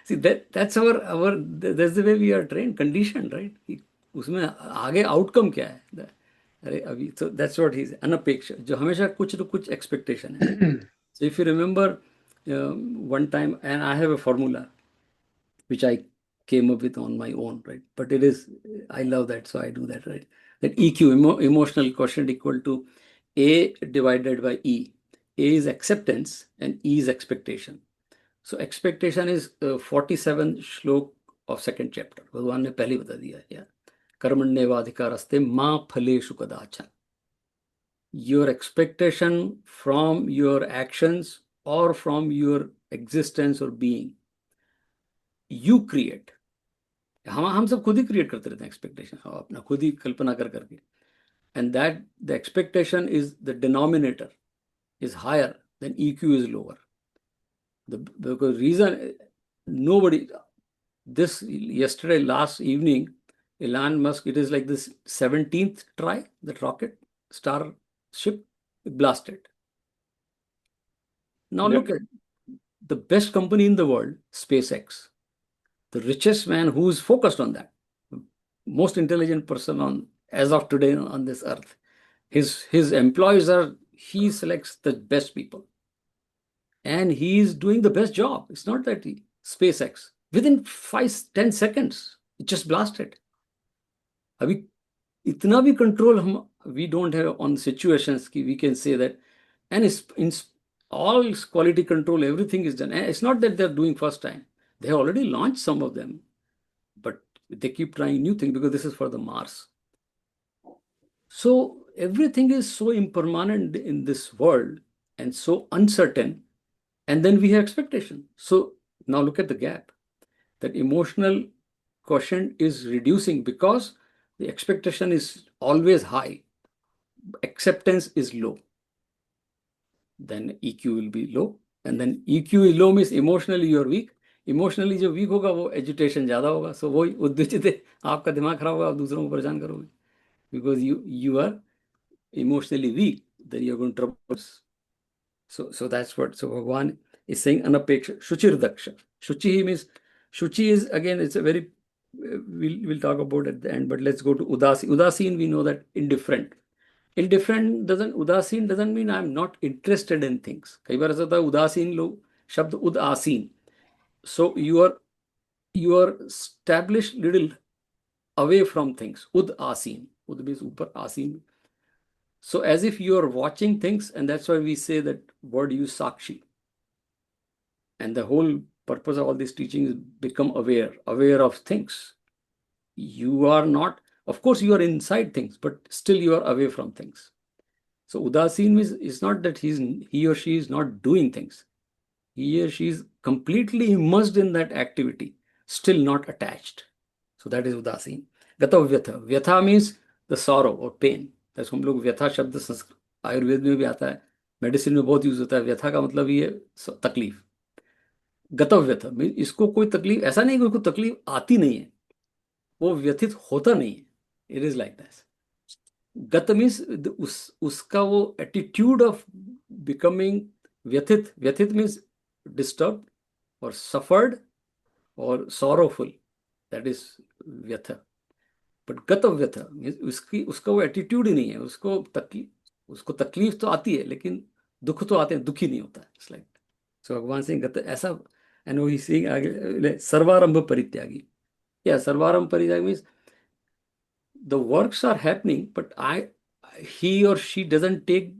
see that's our that's the way we are trained, condition, right? उसमें आगे आउटकम क्या है। अरे अभी तो दैट्स व्हाट ही इज, अनपेक्ष, जो हमेशा कुछ न कुछ एक्सपेक्टेशन है। So if you remember, one time, and I have a formula which I came up with on my own, right? But it is, I love that, so I do that, right? That EQ, emotional quotient, equal to A divided by E. A is acceptance and E is expectation. So expectation is 47 श्लोक of second chapter. भगवान ने पहले बता दिया है. कर्मण्येवाधिकारस्ते मा फलेषु कदाचन. Your expectation from your actions or from your existence or being, you create. हम सब खुद ही क्रिएट करते रहते हैं एक्सपेक्टेशन, अपना खुद ही कल्पना कर करके. And that the expectation is the denominator is higher than EQ is lower. Because reason, nobody, this yesterday, last evening, Elon Musk, it is like this 17th try, that rocket, Starship, blasted. Now Yeah. look at the best company in the world, SpaceX. The richest man who is focused on that, most intelligent person on as of today on this earth. His employees are, he selects the best people. And he is doing the best job. It's not that SpaceX, within 5-10 seconds, it just blasted. Abhi, itna bhi control we don't have on situations ki we can say that, and it's in all quality control, everything is done. And it's not that they're doing first time. They have already launched some of them, but they keep trying new things because this is for the Mars. So everything is so impermanent in this world and so uncertain. And then we have expectation. So now look at the gap. That emotional quotient is reducing because the expectation is always high. Acceptance is low. Then EQ will be low. And then EQ is low means emotionally you are weak. Emotionally जो weak होगा वो agitation ज़्यादा होगा. So वही उद्देश्य है, आपका दिमाग खराब होगा, आप दूसरों को परेशान करोगे. Because you are emotionally weak, then you are going to trouble. So that's what. So Bhagavan is saying anapeksha, shuchir daksha. Shuchi means, shuchi is again, it's a very, we'll talk about at the end, but let's go to udasin. Udasin, we know that indifferent. Indifferent udasin doesn't mean I'm not interested in things. कई बार ऐसा होता है उदासीन लोग शब्द उदासीन. So you are established little away from things. Udasin. Ud means upar, asin. So as if you are watching things, and that's why we say that word use sakshi. And the whole purpose of all this teaching is become aware of things. You are not, of course, you are inside things, but still you are away from things. So udasin means it's not that he or she is not doing things. He or she is completely immersed in that activity, still not attached. So that is udasin. Gata vyatha. Vyatha means the sorrow or pain. That's हम लोग व्यथा शब्द संस्कृत आयुर्वेद में भी आता है, medicine में बहुत यूज होता है. व्यथा का मतलब ये तकलीफ. गतव्यथा मीन इसको कोई तकलीफ, ऐसा नहीं कोई तकलीफ आती नहीं है, वो व्यथित होता नहीं है. It is like that. गत मीन्स उसका वो एटीट्यूड ऑफ बिकमिंग व्यथित. व्यथित मीन्स डिस्टर्ब और सफर्ड और सॉरोफुल. दैट इज व्यथा. बट गत व्यथा उसका वो एटीट्यूड ही नहीं है. उसको तकलीफ तो आती है लेकिन दुख तो आते हैं, दुखी नहीं होता है. It's like. सो भगवान सिंह गत ऐसा. एंड वो सिंह आगे सर्वारंभ परित्यागी. या सर्वारंभ परित्यागी means the works are happening, but he or she doesn't take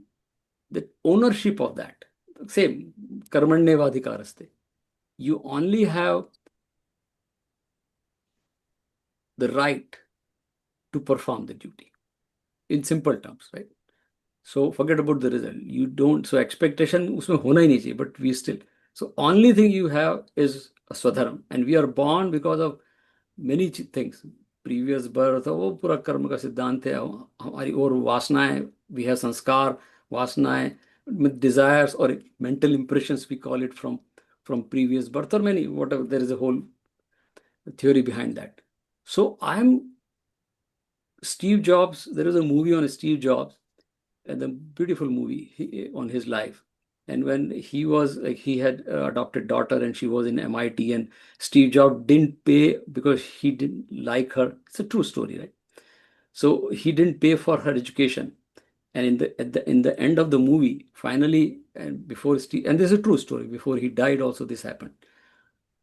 the ownership of that. Same, karmanyevadhikaraste. You only have the right to perform the duty. In simple terms, right? So forget about the result. You don't, so expectation usme hona hi nahi chahiye, but we still, so only thing you have is a swadharma. And we are born because of many things. Previous birth, वो पूरा कर्म का सिद्धांत है. हमारी और वासनाएं, we have संस्कार, वासनाएं, डिजायर्स और mental impressions we call it from previous birth और many whatever. There is a whole theory behind that. So I'm Steve Jobs. There is a movie on Steve Jobs, and a beautiful movie on his life. And when he was like, he had adopted daughter and she was in MIT, and Steve Jobs didn't pay because he didn't like her. It's a true story, right? So he didn't pay for her education. And in the end of the movie, finally, and before Steve, and this is a true story, before he died also this happened.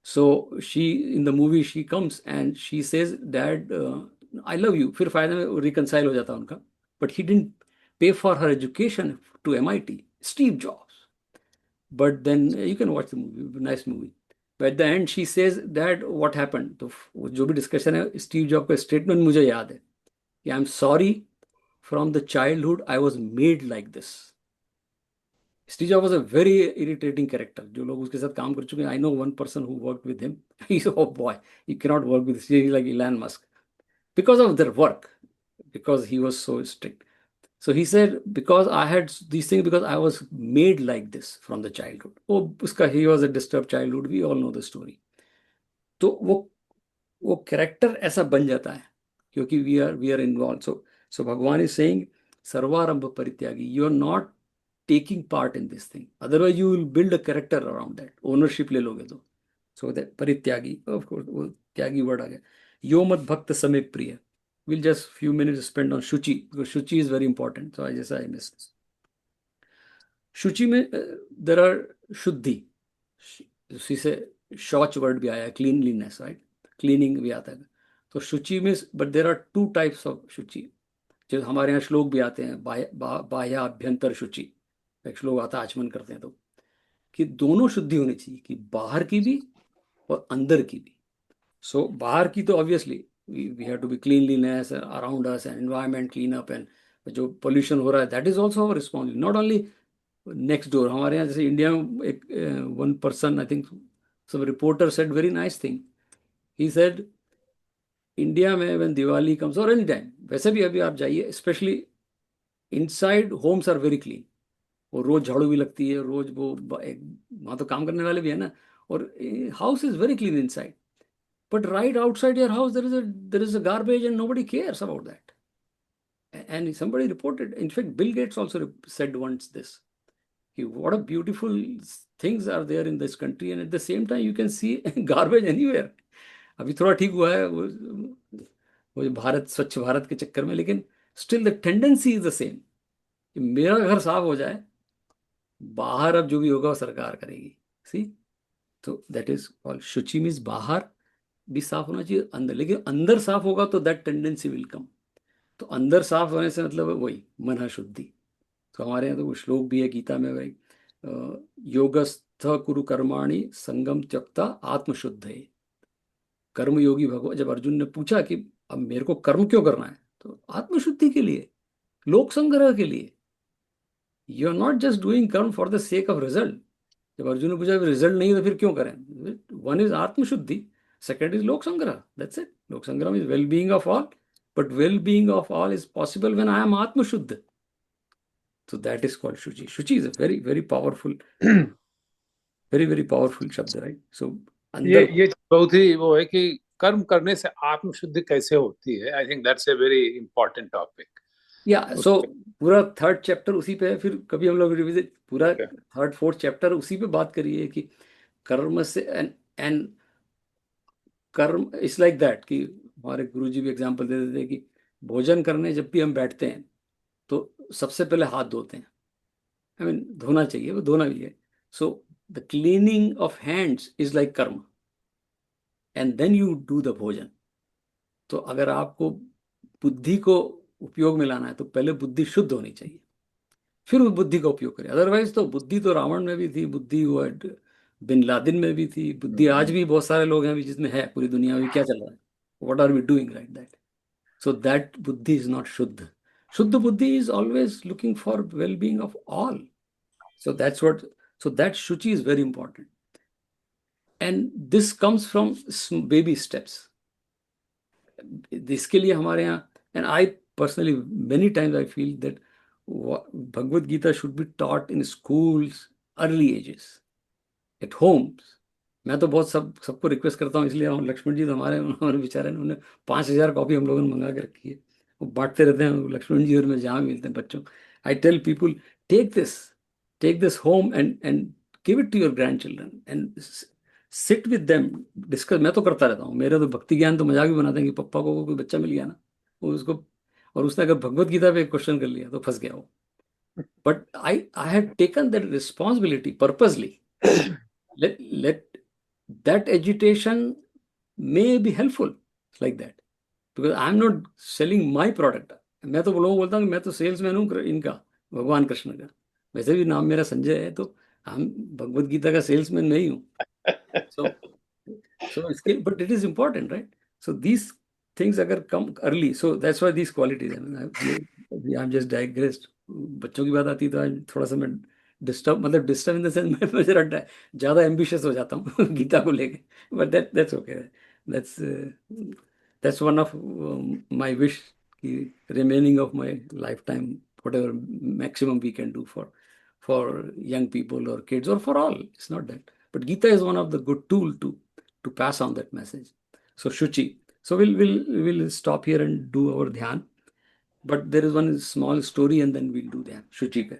So she, in the movie, she comes and she says, Dad, I love you. फिर फायदा में reconcile हो जाता उनका. But he didn't pay for her education to MIT. Steve Jobs. But then you can watch the movie, nice movie. But at the end she says, Dad, what happened? तो जो भी discussion है, Steve job का statement मुझे याद है कि I am sorry from the childhood I was made like this. Steve Jobs was a very irritating character. जो लोग उसके साथ काम कर चुके हैं, I know one person who worked with him. He's, oh boy, you cannot work with Steve. He's like Elon Musk because of their work, because he was so strict. So he said, because I had these things, because I was made like this from the childhood. Oh, uska, he was a disturbed childhood. We all know the story. तो वो character ऐसा बन जाता है क्योंकि we are involved. So भगवान is saying, सर्वारंभ परित्यागी. You are not taking part in this thing. Otherwise, you will build a character around that. Ownership ले लोगे तो. So that परित्यागी, of course, वो त्यागी word आ गया. यो मत भक्त समय प्रिय. We'll just few minutes spend on Shuchi because Shuchi is very important. So I missed. Shuchi में there are शुद्धि. उसी से शौच word भी आया, cleanliness, right? Cleaning भी आता है. तो शुचि में, but there are two types of शुचि. जो हमारे यहाँ श्लोक भी आते हैं, बाह्य अभ्यंतर शुचि. एक श्लोक आता है, आचमन करते हैं तो, कि दोनों शुद्धि होनी चाहिए, कि बाहर की भी और अंदर की भी. So बाहर की तो obviously we have to be cleanliness around us and environment clean up, and जो pollution हो रहा है, that is also our responsibility. Not only next door. हमारे यहाँ जैसे इंडिया में एक one person, I think some reporter said very nice thing. He said, India में when Diwali comes or any time, वैसे भी अभी आप जाइए, especially inside homes are very clean. और रोज झाड़ू भी लगती है, रोज वो वहाँ तो काम करने वाले भी है ना, और house is very clean inside. But right outside your house, there is a garbage and nobody cares about that. And somebody reported, in fact, Bill Gates also said once this, what a beautiful things are there in this country, and at the same time you can see garbage anywhere. अभी थोड़ा ठीक हुआ है वो भारत, स्वच्छ भारत के चक्कर में, लेकिन still the tendency is the same. कि मेरा घर साफ हो जाए, बाहर अब जो भी होगा वो सरकार करेगी. See? तो that is called Shuchi, means बाहर भी साफ होना चाहिए, अंदर, लेकिन अंदर साफ होगा तो दैट टेंडेंसी विल कम. तो अंदर साफ होने से मतलब वही मन शुद्धि. तो हमारे यहाँ तो वो श्लोक भी है गीता में, भाई योगस्थ कुरु कर्माणि संगम त्यक्ता आत्मशुद्ध है. कर्मयोगी भगवान, जब अर्जुन ने पूछा कि अब मेरे को कर्म क्यों करना है, तो आत्मशुद्धि के लिए, लोक संग्रह के लिए. You are not just doing karma for the sake of result. जब अर्जुन ने पूछा रिजल्ट नहीं तो फिर क्यों करें, वन इज आत्मशुद्धि, second is Lok Sangrah. That's it. Lok Sangrah is well-being of all, but well-being of all is possible when I am Atma Shuddha. So that is called Shuchi. Shuchi is a very, very powerful, very, very powerful शब्द, right? So ये बहुत ही वो है कि कर्म करने से आत्मशुद्धि कैसे होती है. I think that's a very important topic. Yeah, so पूरा थर्ड चैप्टर उसी पे है. फिर कभी हम लोग रिविजिट पूरा थर्ड फोर्थ चैप्टर उसी पे बात करिए कि कर्म से एंड कर्म इट्स लाइक दैट. कि हमारे गुरुजी भी एग्जांपल दे देते हैं कि भोजन करने जब भी हम बैठते हैं तो सबसे पहले हाथ धोते हैं. आई मीन धोना चाहिए, वो धोना भी है. So the cleaning of hands is like karma, and then you do the bhojan. तो अगर आपको बुद्धि को उपयोग में लाना है तो पहले बुद्धि शुद्ध होनी चाहिए, फिर उस बुद्धि का उपयोग करें. अदरवाइज तो बुद्धि तो रावण में भी थी, बुद्धि हुआ बिन लादेन में भी थी, बुद्धि आज भी बहुत सारे लोग हैं जिसमें है. पूरी दुनिया में क्या चल रहा है, what are we doing like that. So that बुद्धि इज नॉट शुद्ध. शुद्ध बुद्धि is always looking for well being of all. So that's what, so that शुचि is very important. And this comes from baby steps. इसके लिए हमारे यहाँ, and I personally many times I feel that Bhagavad Gita should be taught in schools early ages, at homes. मैं तो बहुत सबको request करता हूँ, इसलिए लक्ष्मण जी तो हमारे बेचारे ने, उन्हें 5,000 कॉपी हम लोगों ने मंगा के रखी है, वो बांटते रहते हैं लक्ष्मण जी और मैं जहाँ मिलते हैं बच्चों. I tell people, take this home and give it to your grandchildren and sit with them, discuss. मैं तो करता रहता हूँ, मेरे तो भक्ति ज्ञान तो मजाक भी बनाते हैं कि पप्पा को कोई बच्चा मिल गया ना, वो उसको, और उसने अगर भगवद गीता पे क्वेश्चन कर लिया तो फंस गया वो. But I have taken that responsibility purposely. let that agitation may be helpful like that, because I'm not selling my product. मैं तो लोगों को बोलता हूँ कि मैं तो सेल्समैन हूँ इनका, भगवान कृष्ण का। वैसे भी नाम मेरा संजय है, तो हम भगवत गीता का सेल्समैन मैं ही हूँ। So, skill, but it is important, right? So these things agar come early, so that's why these qualities. I mean, I'm just digressed. बच्चों की बात आती है तो आज थोड़ा सा मैं डिस्टर्ब इन द सेंस मैं जरा ज़्यादा एम्बिशियस हो जाता हूँ गीता को लेके, but that's okay. That's that's one of my wish कि remaining of my life time whatever maximum we can do for young people or kids or for all, it's not that, but Gita is one of the good tool to pass on that message. So Shuchi. So we'll stop here and do our dhyan. But there is one small story and then we'll do dhyan. Shuchi pe.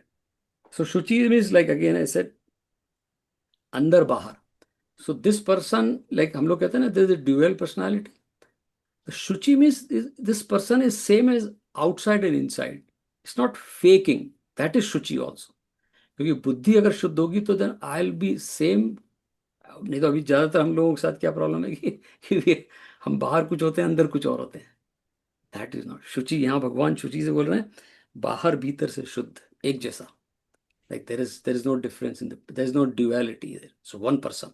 So Shuchi means, like again I said, अंदर बाहर. So this person, like हम लोग कहते हैं ना, there is a dual personality. The Shuchi means this person is same as outside and inside. It's not faking. That is Shuchi also. क्योंकि बुद्धि अगर शुद्ध होगी तो then I will be same. नहीं तो अभी ज्यादातर हम लोगों के साथ क्या प्रॉब्लम है कि हम बाहर कुछ होते हैं, अंदर कुछ और होते हैं. दैट इज नॉट शुचि. यहाँ भगवान शुचि से बोल रहे हैं बाहर भीतर से शुद्ध, एक जैसा. Like there is no difference in there is no duality there. So one person.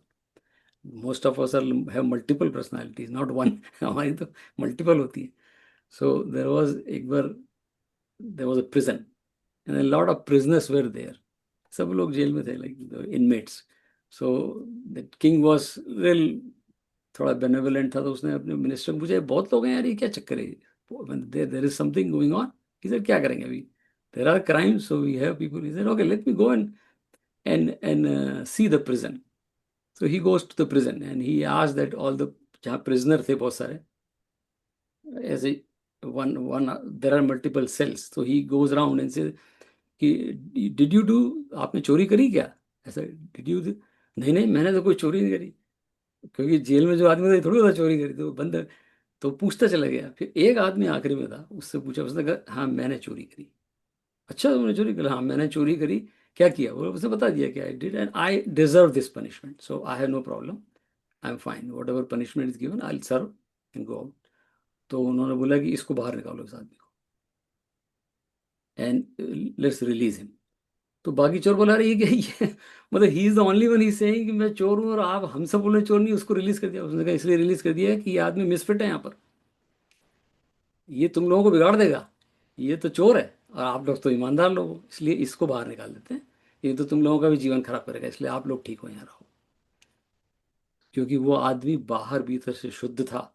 Most of us have multiple personalities, not one. हमारी तो मल्टीपल होती है. सो देर वॉज एक बार there was a prison and lot of prisoners were there. सब लोग जेल में थे, like inmates. So that king was real थोड़ा बेनेवलेंट था, तो उसने अपने मिनिस्टर को पूछा बहुत लोग हैं यार, ये क्या चक्कर है, there is something going on. He said क्या करेंगे अभी, there are crimes, so we have people. He said okay let me go and see the prison. So he goes to the prison and he asked that all the, जहाँ prisoner थे बहुत सारे, ऐसे one there are multiple cells. तो he goes around and से कि did you do, आपने चोरी करी क्या, ऐसा डिड यू. नहीं नहीं मैंने तो कोई चोरी नहीं करी. क्योंकि जेल में जो आदमी था थोड़ी होता चोरी करी, तो बंद. तो पूछता चला गया. फिर एक आदमी आखिरी में था, उससे पूछा, उसने कहा हाँ मैंने चोरी करी. अच्छा तुमने चोरी करी, हाँ मैंने चोरी करी. क्या किया, वो उसने बता दिया कि I did and I deserve this punishment, so I have no problem, I am fine, whatever punishment is given I will serve and go out. तो उन्होंने बोला कि इसको बाहर निकालो इस आदमी को एंड लेट्स रिलीज हिम. तो बाकी चोर बोला अरे ये क्या ये मतलब he is the only one he saying कि मैं चोर हूँ और आप हम सब बोले चोर नहीं, उसको रिलीज कर दिया. उसने कहा इसलिए रिलीज कर दिया है कि ये आदमी मिसफिट है यहाँ पर, ये तुम लोगों को बिगाड़ देगा, ये तो चोर है और आप लोग तो ईमानदार लोग हो, इसलिए इसको बाहर निकाल देते हैं. ये तो तुम लोगों का भी जीवन खराब करेगा, इसलिए आप लोग ठीक हो यहाँ रहो. क्योंकि वो आदमी बाहर भीतर से शुद्ध था.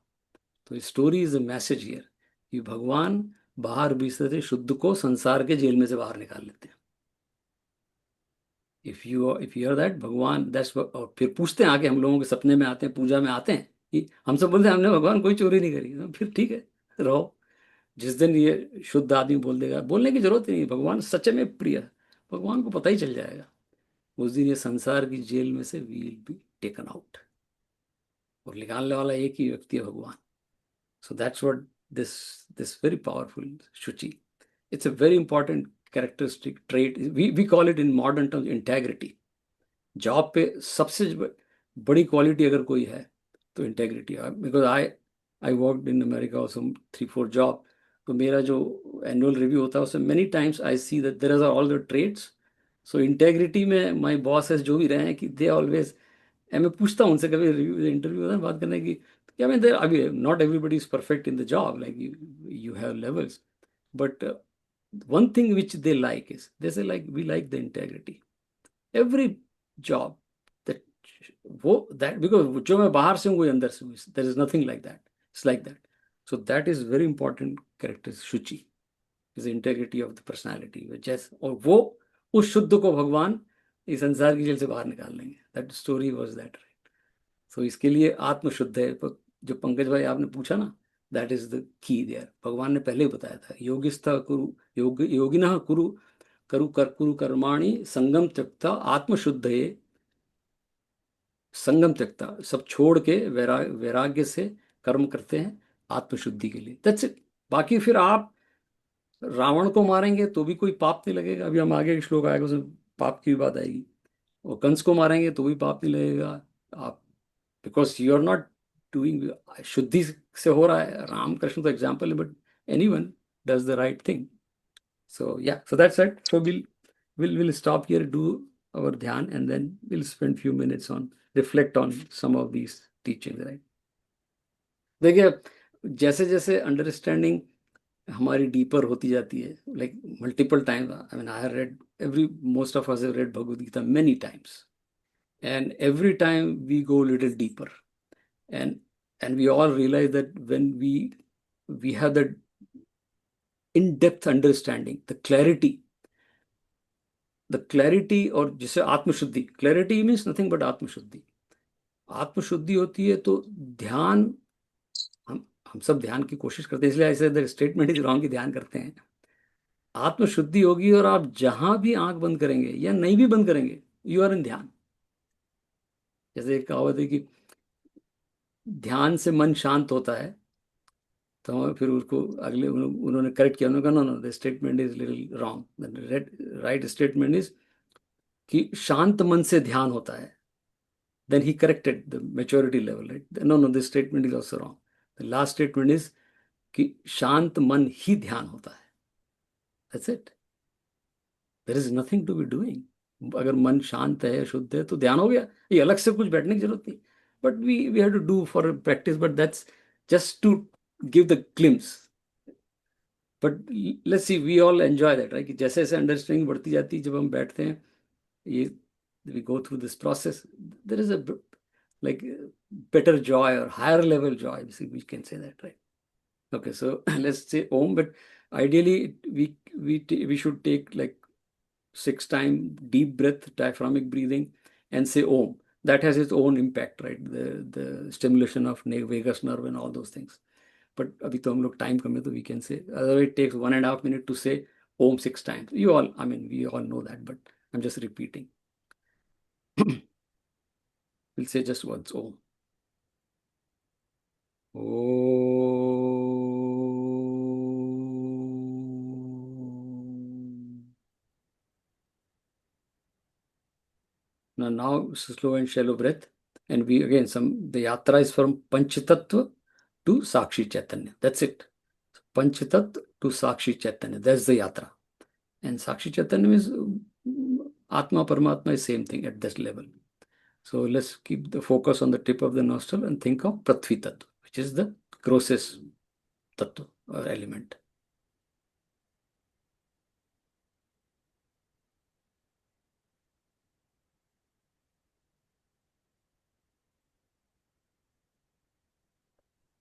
तो story is a message here कि भगवान बाहर भीतर से शुद्ध को संसार के जेल में से बाहर निकाल लेते हैं. इफ यू हियर दैट भगवान दैट्स. और फिर पूछते हैं आके, हम लोगों के सपने में आते हैं, पूजा में आते हैं कि हम सब बोलते हैं हमने भगवान कोई चोरी नहीं करी. तो फिर ठीक है रहो. जिस दिन ये शुद्ध आदमी बोल देगा, बोलने की जरूरत ही नहीं, भगवान सच में प्रिय है, भगवान को पता ही चल जाएगा, उस दिन ये संसार की जेल में से विल बी टेकन आउट. और निकालने वाला एक ही व्यक्ति है भगवान. So that's what this very powerful शुचि. It's a very important characteristic trait. We call it in modern terms integrity. Job पे सबसे बड़ी क्वालिटी अगर कोई है तो integrity. Because I worked in America also 3-4 job. तो मेरा जो एनुअल रिव्यू होता है उसमें many times I see that there are all the traits. So integrity में माय बॉसेस जो भी रहे हैं कि दे ऑलवेज, मैं पूछता हूँ उनसे कभी रिव्यू इंटरव्यू होता है बात करने की, क्या मैं देर अभी not everybody is perfect in the job, like you have levels, but one thing which they like is they say like we like the integrity. Every job that वो that because जो मैं बाहर से हूँ वही अंदर से हूँ, there is nothing like that. It's like that. So that is very important character Shuchi, is the integrity of the personality. जैसे और वो उस शुद्ध को भगवान इस संसार की जेल से बाहर निकाल लेंगे. That story was that, right? So इसके लिए आत्म शुद्ध है. जो पंकज भाई आपने पूछा ना, that is the key there. भगवान ने पहले ही बताया था योगिस्था कुरु योगिनः कुरु कुरु कर्माणि संगम त्यक्ता आत्मशुद्ध है. संगम त्यक्ता सब छोड़ के वैराग्य से कर्म करते हैं आत्मशुद्धि के लिए. That's it. बाकी फिर आप रावण को मारेंगे तो भी कोई पाप नहीं लगेगा. अभी हम आगे श्लोक आएगा उसमें पाप की भी बात आएगी. और कंस को मारेंगे तो भी पाप नहीं लगेगा. आप because you are not doing, शुद्धि से हो रहा है. राम कृष्ण तो एग्जाम्पल है, but anyone does the right thing. So yeah, so that's it. So we'll stop here, do our dhyan, and then we'll spend few minutes on reflect on some of these teachings, right? देखिए, जैसे जैसे understanding हमारी deeper होती जाती है, like multiple times, I mean, I have read, most of us have read Bhagavad Gita many times, and every time we go a little deeper, and we all realize that when we have that in-depth understanding, the clarity, और जिसे आत्मशुद्धि, clarity means nothing but आत्मशुद्धि. आत्मशुद्धि होती है तो ध्यान, हम सब ध्यान की कोशिश करते हैं, इसलिए ऐसे स्टेटमेंट इज रॉन्ग कि ध्यान करते हैं. आत्मशुद्धि होगी और आप जहां भी आंख बंद करेंगे या नहीं भी बंद करेंगे, यू आर इन ध्यान. जैसे एक कहावत है कि ध्यान से मन शांत होता है, तो फिर उसको अगले उन्होंने करेक्ट किया, उन्होंने कहा know the statement is little wrong. Right statement is कि शांत मन से ध्यान होता है. Then he corrected the maturity level, right? No, this statement is also wrong. The last statement is कि शांत मन ही ध्यान होता है. That's it. There is nothing to be doing. अगर मन शांत है, शुद्ध है, तो ध्यान हो गया. ये अलग से कुछ बैठने की जरूरत नहीं. But we have to do for practice, but that's just to give the glimpse. But let's see, we all enjoy that, right? कि जैसे जैसे अंडरस्टैंडिंग बढ़ती जाती है, जब हम बैठते हैं, ये we go through this process, there is a like better joy or higher level joy, we can say that, right? Okay, so let's say Om, but ideally we should take like 6 times deep breath, diaphragmic breathing, and say Om. That has its own impact, right? The stimulation of vagus nerve and all those things. But abhi to hum log time kam hai, so we can say, otherwise it takes 1.5 minutes to say Om 6 times. We all know that, but I'm just repeating. We'll say just once Om. Now slow and shallow breath, and we again the yatra is from Panchatattva to Sakshi Chaitanya. That's it. Panchatattva to Sakshi Chaitanya. That's the yatra. And Sakshi Chaitanya is Atma Paramatma is same thing at that level. So let's keep the focus on the tip of the nostril and think of Prithvi Tattva, which is the grossest tattva or element.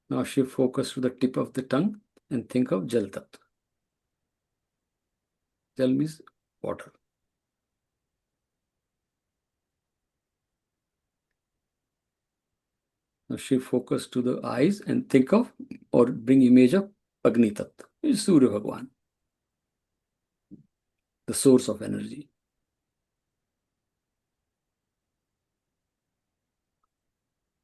Now shift focus to the tip of the tongue and think of Jal Tattva. Jal means water. Now shift focus to the eyes and think of or bring image of Agni Tattva, which is Surya Bhagwan, the source of energy.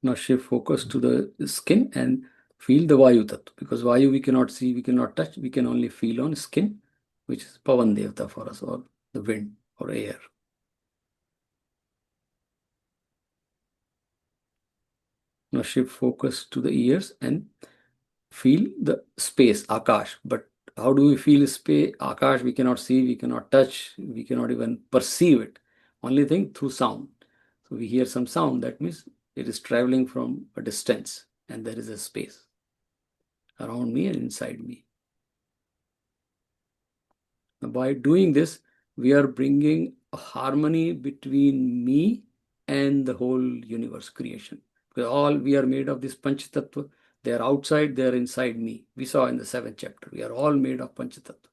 Now shift focus to the skin and feel the Vayu Tattva, because Vayu we cannot see, we cannot touch, we can only feel on skin, which is Pavan Devata for us, or the wind or air. Now shift focus to the ears and feel the space, Akash. But how do we feel space, Akash? We cannot see, we cannot touch, we cannot even perceive it. Only thing through sound. So we hear some sound, that means it is traveling from a distance and there is a space around me and inside me. Now by doing this, we are bringing a harmony between me and the whole universe creation. Because all we are made of this Panchatattva. They are outside, they are inside me. We saw in the 7th chapter. We are all made of Panchatattva.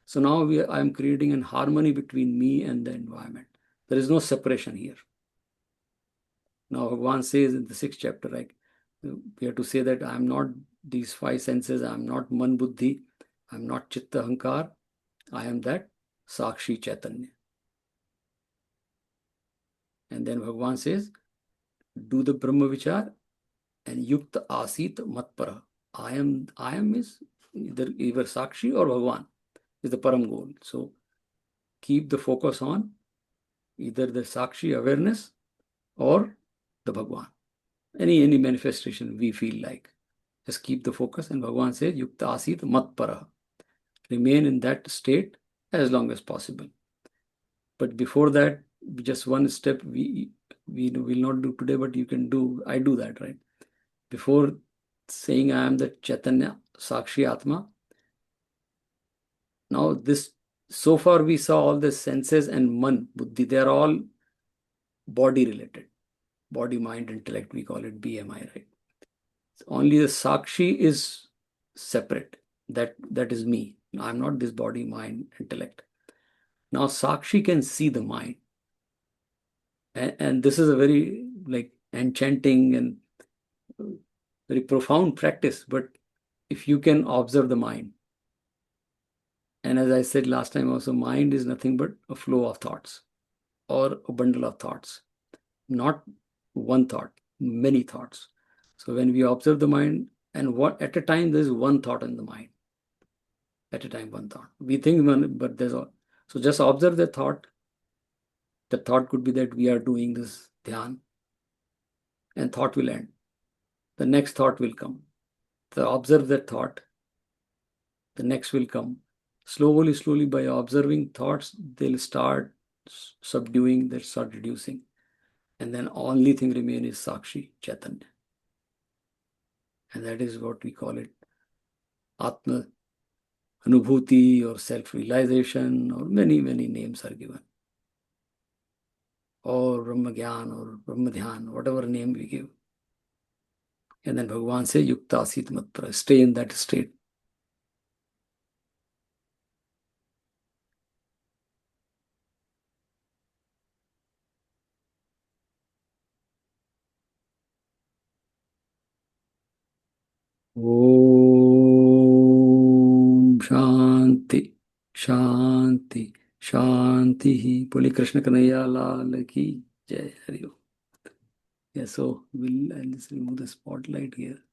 So now I am creating a harmony between me and the environment. There is no separation here. Now Bhagavan says in the 6th chapter, right? We have to say that I am not these 5 senses, I am not Man Buddhi, I am not Chitta Hankar, I am that Sakshi Chaitanya. And then Bhagavan says, do the Brahma Vichar and Yukta Asit Matpara. I am is either Sakshi or Bhagavan is the Param goal. So keep the focus on either the Sakshi awareness or the Bhagavan. Any manifestation we feel like. Just keep the focus, and Bhagavan says Yukta Asit Matpara. remain in that state as long as possible. But before that, just one step we will not do today, but you can do. I do that, right? Before saying I am the Chaitanya Sakshi Atma. Now this, so far we saw all the senses and man, buddhi, they are all body related. Body, mind, intellect, we call it BMI, right? Only the Sakshi is separate. That is me. I'm not this body, mind, intellect. Now Sakshi can see the mind. And this is a very like enchanting and very profound practice. But if you can observe the mind, and as I said last time also, mind is nothing but a flow of thoughts or a bundle of thoughts, not one thought, many thoughts. So when we observe the mind, and what at a time there's one thought in the mind. At a time, one thought. We think one, but there's all. So just observe the thought. The thought could be that we are doing this dhyan, and thought will end. The next thought will come. So observe that thought. The next will come. Slowly, slowly, by observing thoughts, they'll start subduing, they'll start reducing. And then only thing remain is Sakshi, Chaitanya. And that is what we call it, Atma Anubhuti or self-realization, or many, many names are given. Or Brahma Gyan or Brahma Dhyan, whatever name we give. And then Bhagavan says, Yukta Asit Matra, stay in that state. Om Shanti, Shanti, Shanti. Puli Krishna Kanaya Lal ki Jai. Hari Om. Yeah, so I'll just remove the spotlight here.